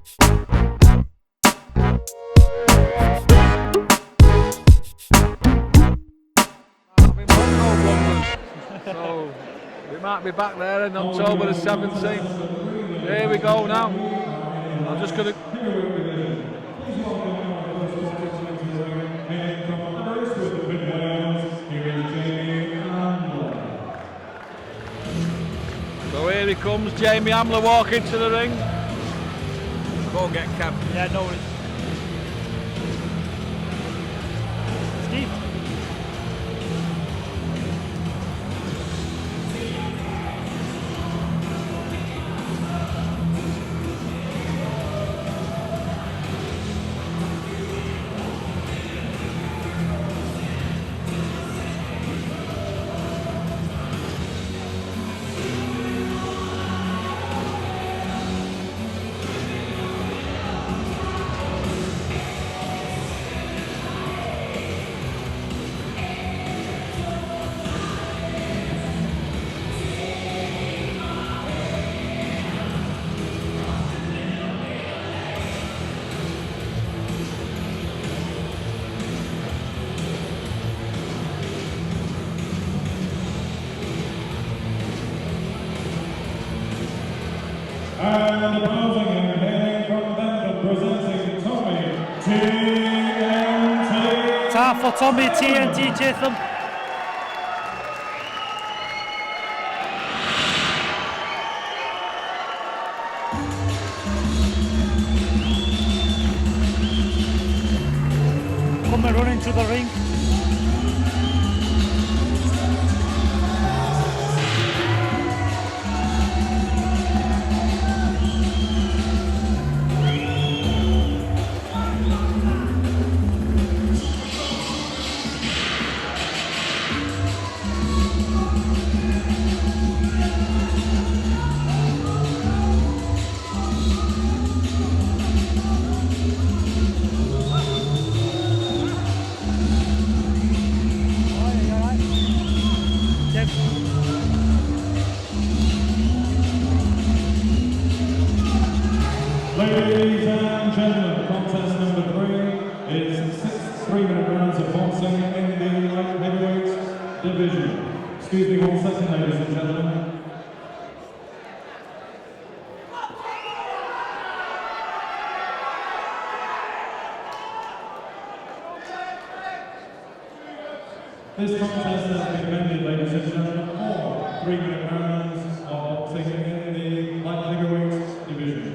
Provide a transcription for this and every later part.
So we might be back there on October the 17th. Here we go now. I'm just going to... So here he comes, Jamie Ambler walking to the ring. Go get Cam. Yeah, no worries. Steve. And opposing him, hailing from Denver, presenting Tommy TNT. Time for Tommy TNT, Tatham. Coming running to the ring. Ladies and gentlemen, contest number 3 is 6 3-minute rounds of boxing in the light heavyweight division. Excuse me 1 second, ladies and gentlemen. This contest has been amended, ladies and gentlemen, for 3-minute rounds of boxing in the light heavyweight division.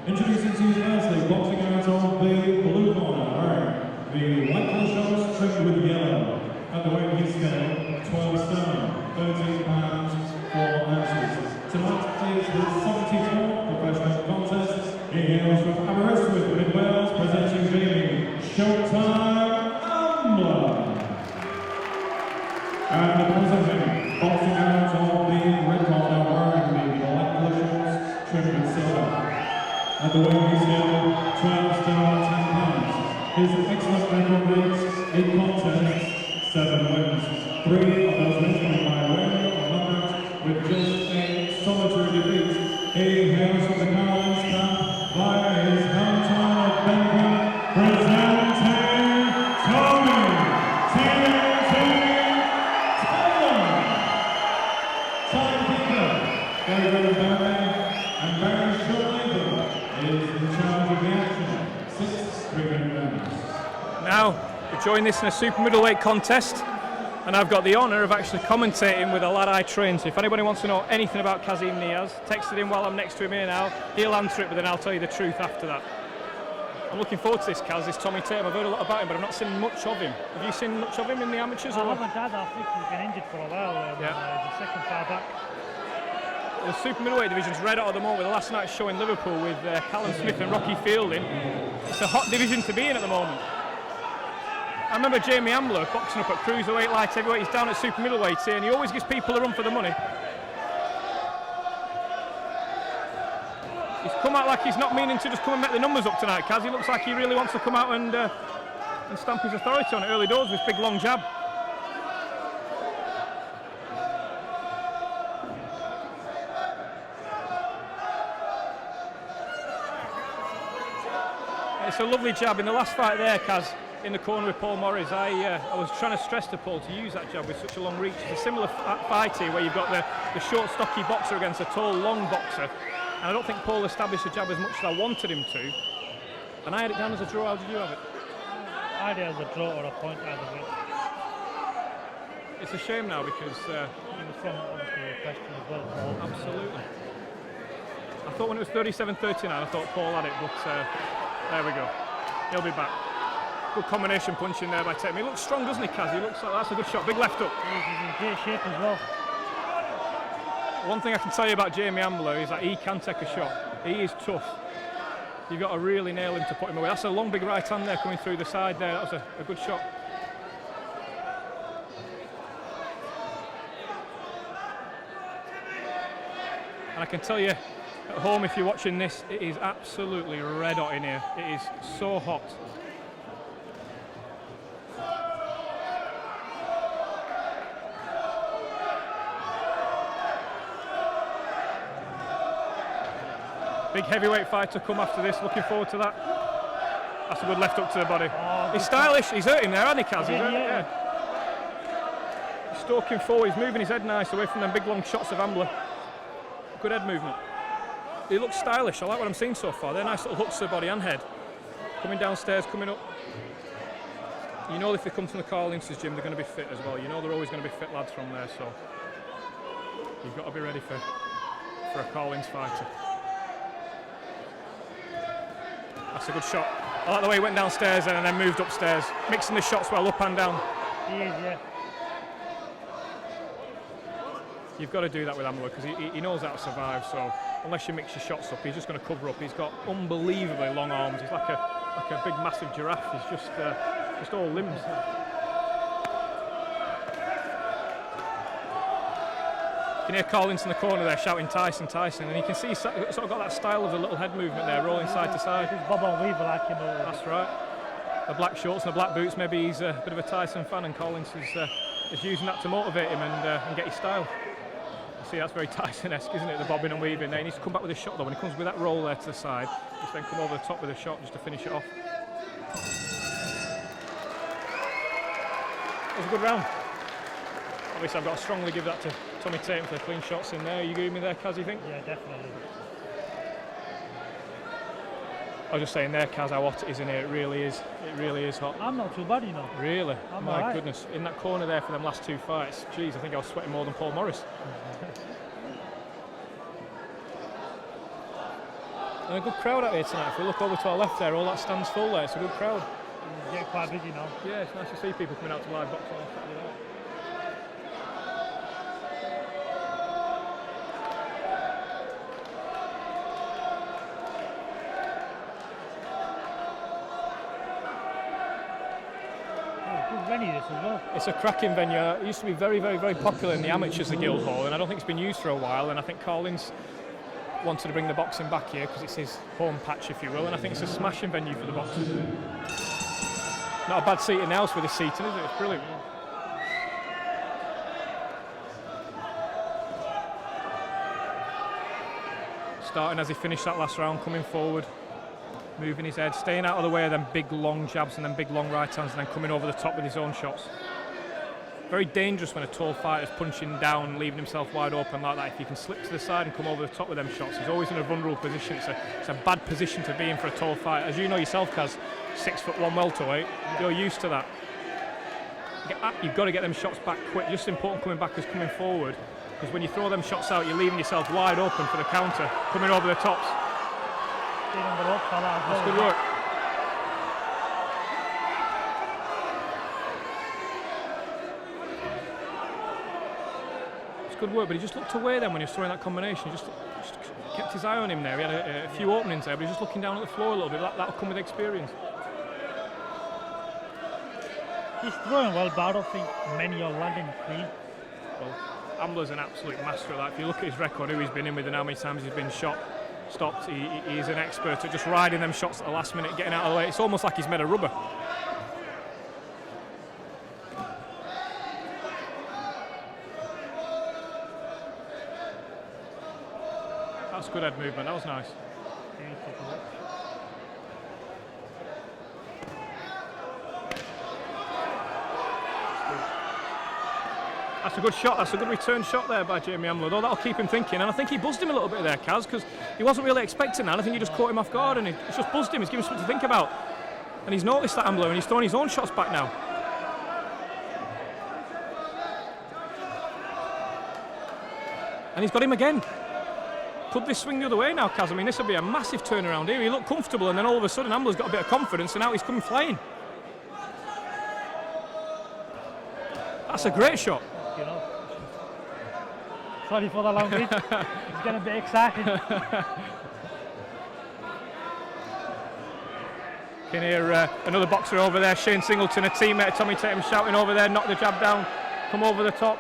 Introducing to you firstly, boxing out of the blue corner, wearing the white collar shorts trimmed with yellow. At the weight he's scale, 12 stone, 13 pounds, 4 ounces. Tonight is his 74th professional contest. He hails from Aberystwyth, Mid Wales, presenting Jamie Showtime Ambler. And opposing him, boxing out of the red corner, wearing the black collar shorts trimmed with silver. At the weight he's scale, 12 stone, 10 pounds. His excellent record rates, 8 contests, 7 wins. 3 of those wins coming by way of knockout, with just a solitary defeat. He hails from the Carolines camp via his hometown of Benton, presenting Tommy TNT Tatham. Timekeeper, Gary Barry, and Barry Shortly is in charge of the action. 6 3-minute rounds. Now, we join this in a super middleweight contest, and I've got the honour of actually commentating with a lad I train. So if anybody wants to know anything about Kazim Niaz, text it in while I'm next to him here now. He'll answer it, but then I'll tell you the truth after that. I'm looking forward to this, Kaz, this Tommy Tatham. I've heard a lot about him, but I've not seen much of him. Have you seen much of him in the amateurs? I haven't, Dad. I think he's been injured for a while. The second far back. The super middleweight division's red hot at the moment, with the last night's show in Liverpool with Callum Smith and Rocky Fielding. It's a hot division to be in at the moment. I remember Jamie Ambler boxing up at cruiserweight, light heavyweight. He's down at super middleweight here, and he always gives people a run for the money. He's come out like he's not meaning to just come and make the numbers up tonight, Kaz. He looks like he really wants to come out and stamp his authority on it early doors with his big long jab. It's a lovely jab. In the last fight there, Kaz, in the corner with Paul Morris, I was trying to stress to Paul to use that jab with such a long reach. It's a similar fight here where you've got the short, stocky boxer against a tall, long boxer. And I don't think Paul established the jab as much as I wanted him to. And I had it down as a draw. How did you have it? I had it as a draw or a point out of it. It's a shame now because... He was from obviously Preston as well. So. Absolutely. I thought when it was 37-39, I thought Paul had it, but there we go. He'll be back. Good combination punching there by Tatham. He looks strong, doesn't he, Kaz? He looks like that's a good shot. Big left up. He's in great shape as well. One thing I can tell you about Jamie Ambler is that he can take a shot. He is tough. You've got to really nail him to put him away. That's a long, big right hand there coming through the side there. That was a good shot. And I can tell you, at home, if you're watching this, it is absolutely red hot in here. It is so hot. Big heavyweight fight to come after this. Looking forward to that. That's a good left hook to the body. Oh, he's stylish. He's hurt him there, hasn't he, Kaz? Yeah. He's stalking forward. He's moving his head nice away from them big long shots of Ambler. Good head movement. He looks stylish. I like what I'm seeing so far. They're nice little hooks to the body and head. Coming downstairs, coming up. You know if they come from the Carl Ince's gym, they're going to be fit as well. You know they're always going to be fit lads from there, so you've got to be ready for a Carl Ince fighter. That's a good shot. I like the way he went downstairs and then moved upstairs, mixing the shots well up and down. He is, yeah. You've got to do that with Ambler because he knows how to survive. So unless you mix your shots up, he's just going to cover up. He's got unbelievably long arms. He's like a big, massive giraffe. He's just all limbs. You can hear Collins in the corner there shouting Tyson, Tyson, and you can see he's sort of got that style of the little head movement there, rolling side to side. He's Bob on Weaver like him. That's right. The black shorts and the black boots. Maybe he's a bit of a Tyson fan, and Collins is using that to motivate him and get his style. You see, that's very Tyson-esque, isn't it? The bobbing and weaving there. He needs to come back with a shot though. When he comes with that roll there to the side, just then come over the top with a shot just to finish it off. That was a good round. Obviously, I've got to strongly give that to Tommy Tatham for the clean shots in there. Are you agree with me there, Kaz, you think? Yeah, definitely. I was just saying there, Kaz, how hot it is in here. It really is hot. I'm not too bad, you know. Really? I'm My right. goodness. In that corner there for them last two fights, geez, I think I was sweating more than Paul Morris. And a good crowd out here tonight. If we look over to our left there, all that stands full there. It's a good crowd. It's getting quite busy now. Yeah, it's nice to see people coming out to live boxing on Saturday night. Venue this as well. It's a cracking venue. It used to be very, very, very popular in the amateurs, the Guildhall, and I don't think it's been used for a while. And I think Collins wanted to bring the boxing back here because it's his home patch, if you will. And I think it's a smashing venue for the boxers. Not a bad seating else with the seating, is it? It's brilliant. Starting as he finished that last round, coming forward. Moving his head, staying out of the way of them big long jabs and then big long right hands and then coming over the top with his own shots. Very dangerous when a tall fighter's punching down, leaving himself wide open like that. If you can slip to the side and come over the top with them shots, he's always in a vulnerable position. It's a bad position to be in for a tall fighter. As you know yourself, Kaz, 6'1" welterweight, you're used to that. You've got to get them shots back quick. Just as important coming back as coming forward, because when you throw them shots out, you're leaving yourself wide open for the counter, coming over the tops. That's good work. It's good work, but he just looked away then when he was throwing that combination. He just kept his eye on him there. He had a few openings there, but he was just looking down at the floor a little bit. That'll come with experience. He's throwing well, but I don't think many are landing clean. Well, Ambler's an absolute master of that. If you look at his record, who he's been in with and how many times he's been shot, stopped, he's an expert at just riding them shots at the last minute, getting out of the way. It's almost like he's made of rubber. That's good head movement, that was nice. That's a good shot. That's a good return shot there by Jamie Ambler, though. That'll keep him thinking. And I think he buzzed him a little bit there, Kaz, because he wasn't really expecting that. I think he just caught him off guard, and it's just buzzed him. He's given him something to think about. And he's noticed that, Ambler, and he's throwing his own shots back now. And he's got him again. Could this swing the other way now, Kaz? I mean, this would be a massive turnaround here. He looked comfortable, and then all of a sudden Ambler's got a bit of confidence, and now he's coming flying. That's a great shot. You know. Sorry for the language. It's getting a bit excited. Can hear another boxer over there, Shane Singleton, a teammate of Tommy Tatham, shouting over there, knock the jab down, come over the top.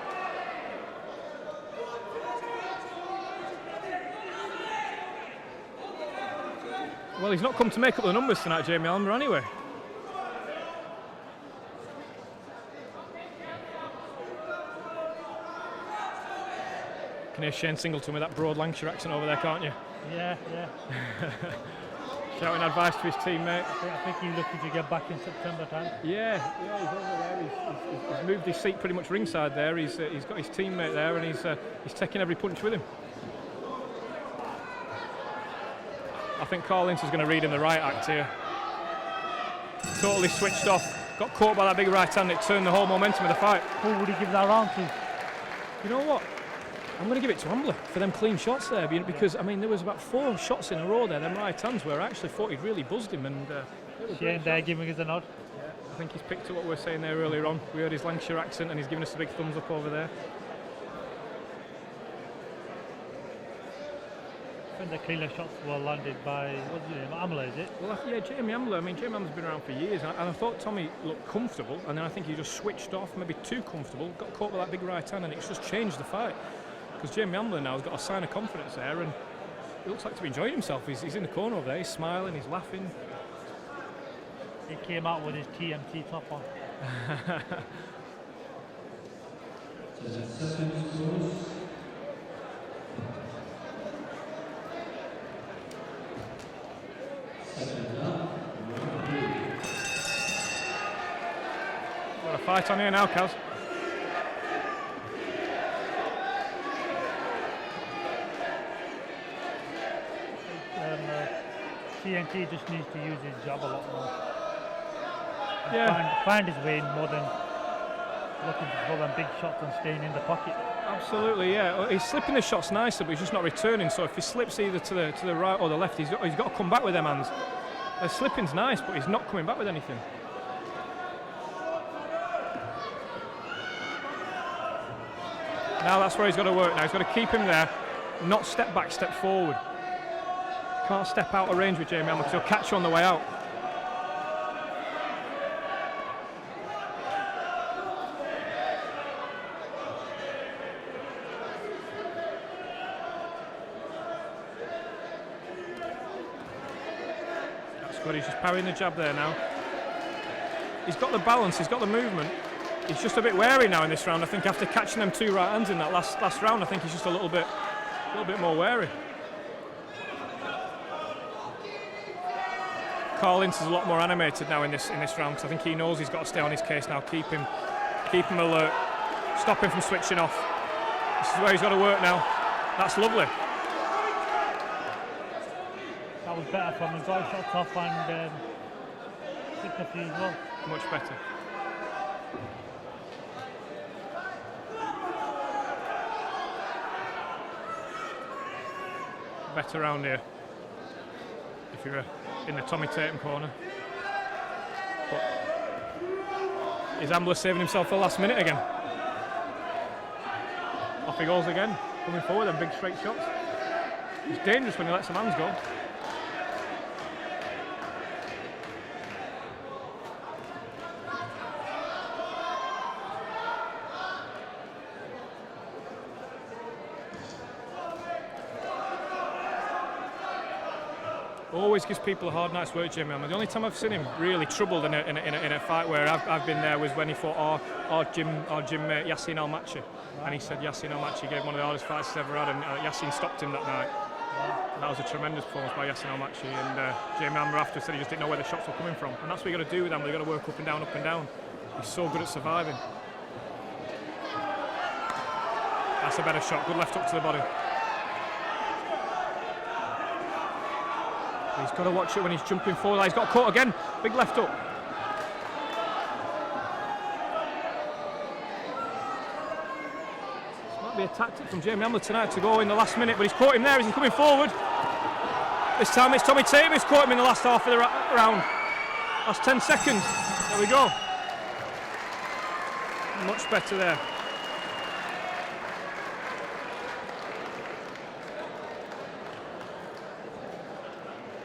Well, he's not come to make up the numbers tonight, Jamie Ambler, anyway. You can hear Shane Singleton with that broad Lancashire accent over there, can't you? Yeah. Shouting advice to his teammate. I think he's looking to get back in September time. Yeah, he's over there. He's moved his seat pretty much ringside there. He's got his teammate there, and he's taking every punch with him. I think Carl Ince is going to read him the right act here. Totally switched off. Got caught by that big right hand. It turned the whole momentum of the fight. Who would he give that round to? You know what? I'm going to give it to Ambler for them clean shots there, because I mean there was about 4 shots in a row there, them right hands, where I actually thought he'd really buzzed him, and Shane there giving us a nod. Yeah, I think he's picked up what we were saying there earlier on. We heard his Lancashire accent, and he's given us a big thumbs up over there. I think the cleaner shots were landed by, what's his name, Ambler, is it? Well, yeah, Jamie Ambler. I mean, Jamie Ambler's been around for years, and I thought Tommy looked comfortable, and then I think he just switched off, maybe too comfortable, got caught with that big right hand, and it's just changed the fight. Because Jamie Ambler now has got a sign of confidence there, and he looks like to be enjoying himself. He's in the corner over there, he's smiling, he's laughing. He came out with his TMT top on. Got a fight on here now, Kaz. TNT just needs to use his jab a lot more. Yeah. Find his way in more than looking for them big shots and staying in the pocket. Absolutely, yeah. He's slipping the shots nicely, but he's just not returning. So if he slips either to the right or the left, he's got to come back with them hands. The slipping's nice, but he's not coming back with anything. Now that's where he's got to work now. He's got to keep him there, not step back, step forward. Can't step out of range with Jamie Ambler because he'll catch you on the way out. That's good, he's just parrying the jab there now. He's got the balance, he's got the movement. He's just a bit wary now in this round. I think after catching them 2 right hands in that last round, I think he's just a little bit more wary. Carl Ince is a lot more animated now in this round, because I think he knows he's got to stay on his case now, keep him alert, stop him from switching off. This is where he's got to work now. That's lovely. That was better from him. Got his shots off and took a few as well. Much better. Better round here if you're in the Tommy Tatham corner. But is Ambler saving himself for the last minute again? Off he goes again, coming forward, and big straight shots. It's dangerous when he lets some hands go. Always gives people a hard night's work, Jamie Ambler. The only time I've seen him really troubled in a fight where I've been there was when he fought our gym mate Yassine Al-Machi. And he said Yassine Al-Machi gave one of the hardest fights he's ever had, and Yassine stopped him that night. And that was a tremendous performance by Yassine Al-Machi, and Jamie Ambler after said he just didn't know where the shots were coming from. And that's what you got to do with Ambler, you got to work up and down, up and down. He's so good at surviving. That's a better shot. Good left hook to the body. He's got to watch it when he's jumping forward. He's got caught again. Big left hook. This might be a tactic from Jamie Ambler tonight to go in the last minute, but he's caught him there as he's coming forward. This time it's Tommy Tatham who's caught him in the last half of the round. Last 10 seconds. There we go. Much better there.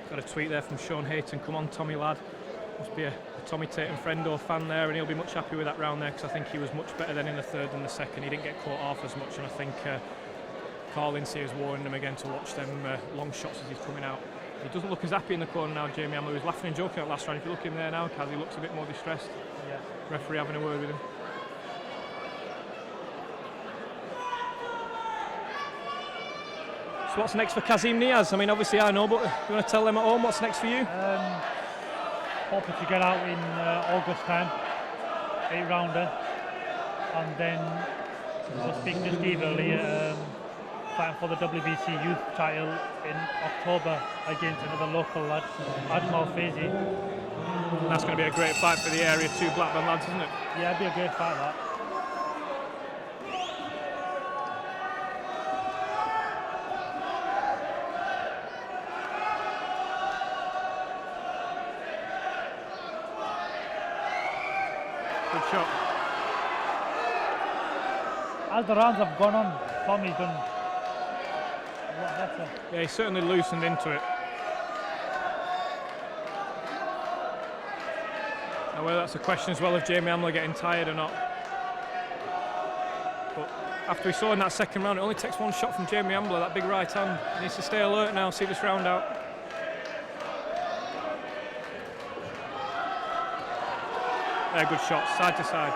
Got a tweet there from Sean Hayton. Come on, Tommy lad. Must be a Tommy Tatham friend or fan there, and he'll be much happy with that round there because I think he was much better than in the third than the second. He didn't get caught off as much, and I think Carl Lindsay is warning him again to watch them long shots as he's coming out. He doesn't look as happy in the corner now, Jamie Ambler. He was laughing and joking at last round. If you look in there now, Kaz, he looks a bit more distressed. Yeah. Referee having a word with him. So what's next for Kazim Niaz? I mean, obviously I know, but you want to tell them at home what's next for you? Hoping to get out in August time, 8-rounder, and then we'll speak to Steve earlier, fighting for the WBC Youth title in October against another local lad, Admiral Fazy. That's going to be a great fight for the area, two Blackburn lads, isn't it? Yeah, it'd be a great fight, that. Good shot. As the rounds have gone on, Tommy's done a lot better. Yeah, he's certainly loosened into it. Now, whether that's a question as well of Jamie Ambler getting tired or not. But after we saw in that second round, it only takes one shot from Jamie Ambler, that big right hand. He needs to stay alert now, see this round out. They're good shots, side to side.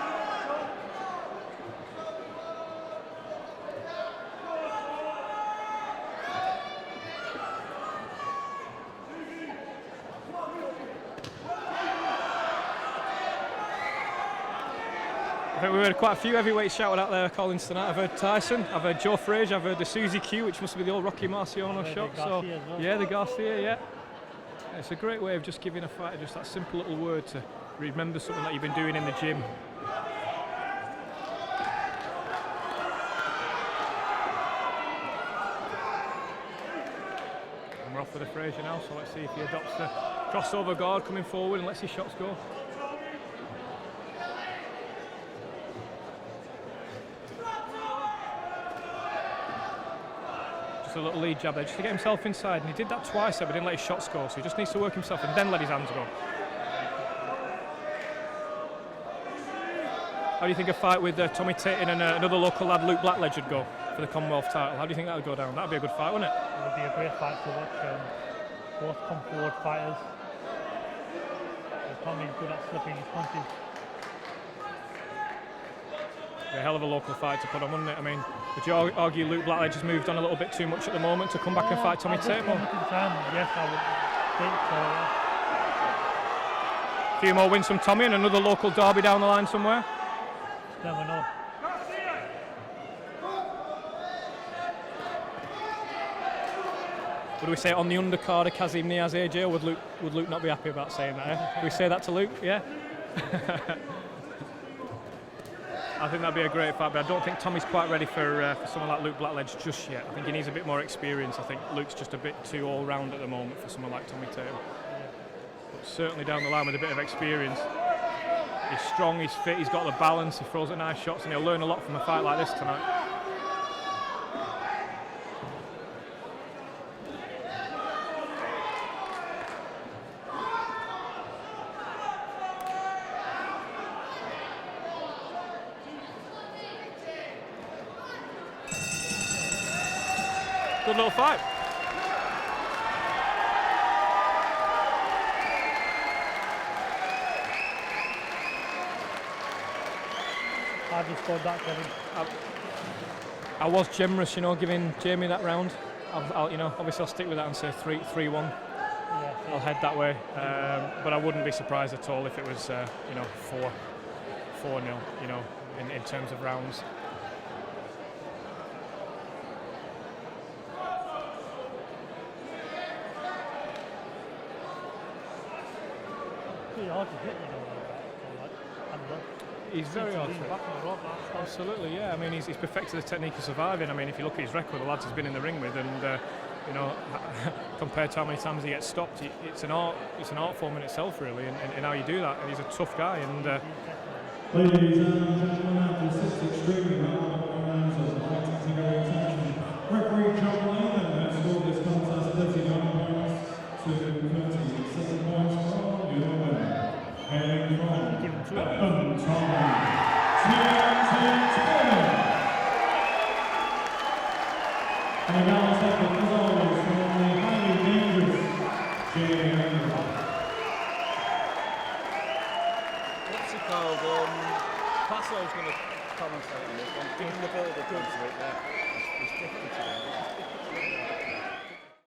I think we've heard quite a few heavyweights shouted out there, Collins, tonight. I've heard Tyson, I've heard Joe Frazier, I've heard the Susie Q, which must be the old Rocky Marciano shot. So, yeah, the Garcia, yeah. It's a great way of just giving a fighter just that simple little word to remember something that you've been doing in the gym. And we're off for the Frazier now, so let's see if he adopts the crossover guard coming forward and lets his shots go. Just a little lead jab there, just to get himself inside, and he did that twice there, but didn't let his shots go, so he just needs to work himself and then let his hands go. How do you think a fight with Tommy Tatham and another local lad, Luke Blackledge, would go for the Commonwealth title? How do you think that would go down? That would be a good fight, wouldn't it? It would be a great fight to watch. Both come forward fighters. Tommy's good at slipping his punches. A hell of a local fight to put on, wouldn't it? I mean, would you argue Luke Blackledge has moved on a little bit too much at the moment to come back and fight Tommy Tatham? Yes, I would think so. Yeah. A few more wins from Tommy and another local derby down the line somewhere. Never know. Would we say on the undercard of Kazim Niaz AJ, or would Luke not be happy about saying that? Eh? Would we say that to Luke? Yeah. I think that'd be a great fight, but I don't think Tommy's quite ready for someone like Luke Blackledge just yet. I think he needs a bit more experience. I think Luke's just a bit too all-round at the moment for someone like Tommy Tatham. But certainly down the line with a bit of experience. He's strong, he's fit, he's got the balance, he throws at nice shots, and he'll learn a lot from a fight like this tonight. Good little fight. How have you scored that, Kevin? I was generous, you know, giving Jamie that round. I'll, you know, obviously I'll stick with that and say 3-1. Yeah, I'll head that way, but I wouldn't be surprised at all if it was, you know, 4-0, you know, in terms of rounds. pretty hard to hit, you know, Ambler. He's very hard. Back on the rope, that's Absolutely, yeah. I mean, he's perfected the technique of surviving. I mean, if you look at his record, the lads he's been in the ring with, and you know, compared to how many times he gets stopped, it's an art form in itself, really, in how you do that. And he's a tough guy. And Ladies and gentlemen, after 6 extremely hard rounds of light category attention, referee John Layman has scored this contest 39 points to 37 points from your winner. Hailing from Tatham, and now second, as always, from the highly dangerous Ambler. What's it called? Passo's going to commentate on this one. Given the build-up into it there, it's difficult to